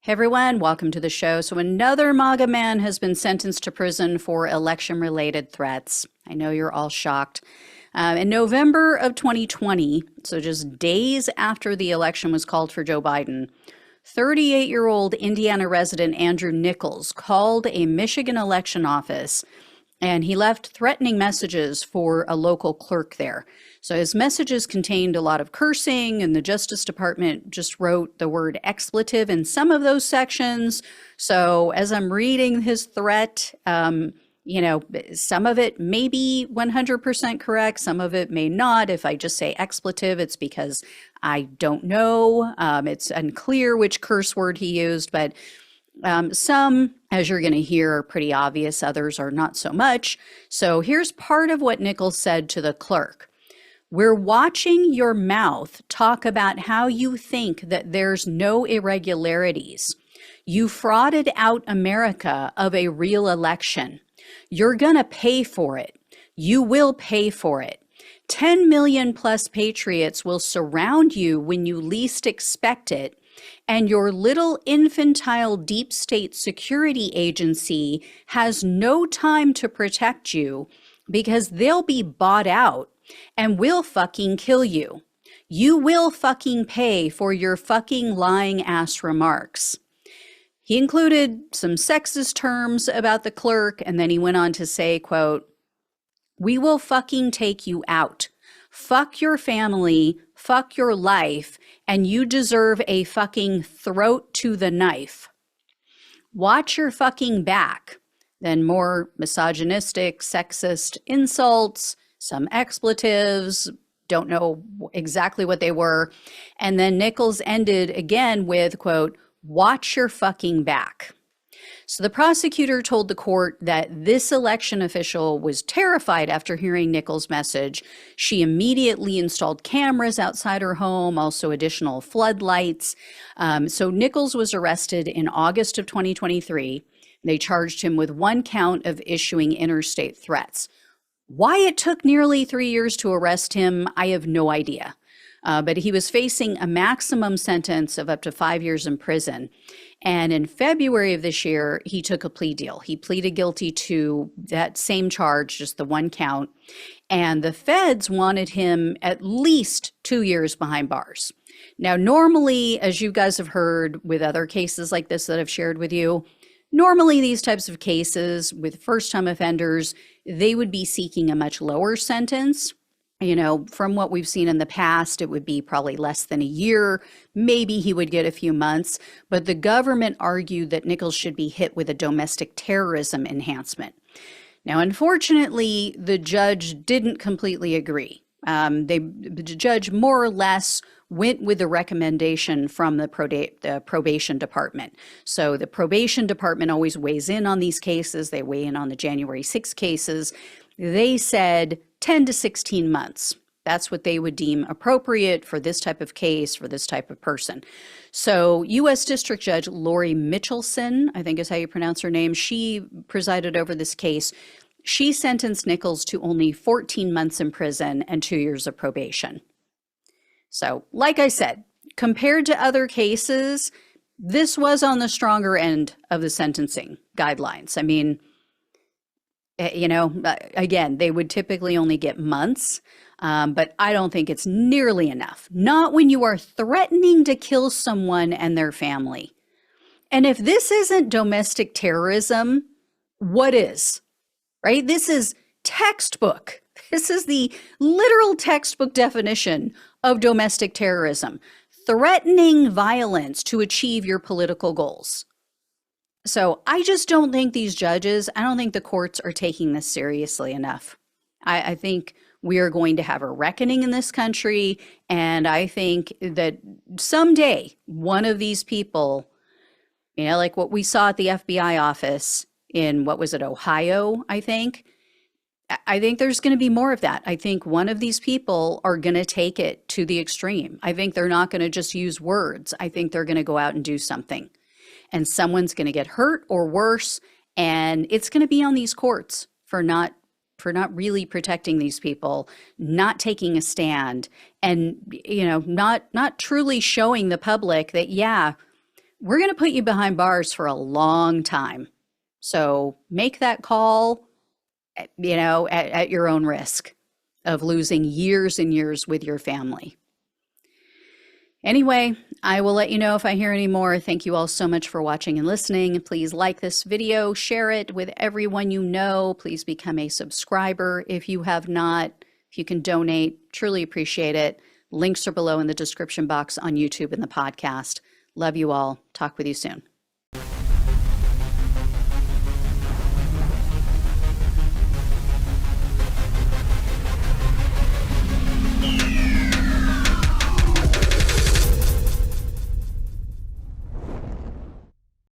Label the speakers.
Speaker 1: Hey everyone, welcome to the show. So another MAGA man has been sentenced to prison for election-related threats. I know you're all shocked. In November of 2020, so just days after the election was called for Joe Biden, 38-year-old Indiana resident Andrew Nichols called a Michigan election office and he left threatening messages for a local clerk there. So his messages contained a lot of cursing, and the Justice Department just wrote the word expletive in some of those sections. So as I'm reading his threat, some of it may be 100% correct, some of it may not. If I just say expletive, it's because I don't know. It's unclear which curse word he used, but some, as you're going to hear, are pretty obvious. Others are not so much. So here's part of what Nichols said to the clerk. "We're watching your mouth talk about how you think that there's no irregularities. You frauded out America of a real election. You're going to pay for it. You will pay for it. 10 million plus patriots will surround you when you least expect it. And your little infantile deep state security agency has no time to protect you because they'll be bought out and will fucking kill you. You will fucking pay for your fucking lying ass remarks." He included some sexist terms about the clerk, and then he went on to say, quote, "We will fucking take you out. Fuck your family, fuck your life, and you deserve a fucking throat to the knife. Watch your fucking back." Then more misogynistic, sexist insults, some expletives, don't know exactly what they were. And then Nichols ended again with, quote, "Watch your fucking back." So the prosecutor told the court that this election official was terrified after hearing Nichols' message. She immediately installed cameras outside her home, also additional floodlights. So Nichols was arrested in August of 2023. They charged him with one count of issuing interstate threats. Why it took nearly 3 years to arrest him, I have no idea. But he was facing a maximum sentence of up to 5 years in prison. And in February of this year, he took a plea deal. He pleaded guilty to that same charge, just the one count. And the feds wanted him at least 2 years behind bars. Now, normally, as you guys have heard with other cases like this that I've shared with you, normally these types of cases with first-time offenders, they would be seeking a much lower sentence. From what we've seen in the past, it would be probably less than a year. Maybe he would get a few months. But the government argued that Nichols should be hit with a domestic terrorism enhancement. Now, unfortunately, the judge didn't completely agree. The judge more or less went with the recommendation from the probation department. So the probation department always weighs in on these cases. They weigh in on the January 6 cases. They said 10 to 16 months. That's what they would deem appropriate for this type of case, for this type of person. So U.S. District Judge Lori Mitchelson, I think is how you pronounce her name, she presided over this case. She sentenced Nichols to only 14 months in prison and 2 years of probation. So, like I said, compared to other cases, this was on the stronger end of the sentencing guidelines. I mean, again, they would typically only get months, but I don't think it's nearly enough. Not when you are threatening to kill someone and their family. And if this isn't domestic terrorism, what is? Right? This is textbook. This is the literal textbook definition of domestic terrorism. Threatening violence to achieve your political goals. So I just don't think these judges, I don't think the courts are taking this seriously enough. I think we are going to have a reckoning in this country. And I think that someday one of these people, like what we saw at the FBI office in, what was it, Ohio, I think there's going to be more of that. I think one of these people are going to take it to the extreme. I think they're not going to just use words. I think they're going to go out and do something. And someone's going to get hurt or worse, and it's going to be on these courts for not really protecting these people, not taking a stand, and not truly showing the public that, yeah, we're going to put you behind bars for a long time. So make that call, at your own risk of losing years and years with your family. Anyway, I will let you know if I hear any more. Thank you all so much for watching and listening. Please like this video, share it with everyone you know. Please become a subscriber if you have not. If you can donate, truly appreciate it. Links are below in the description box on YouTube and the podcast. Love you all. Talk with you soon.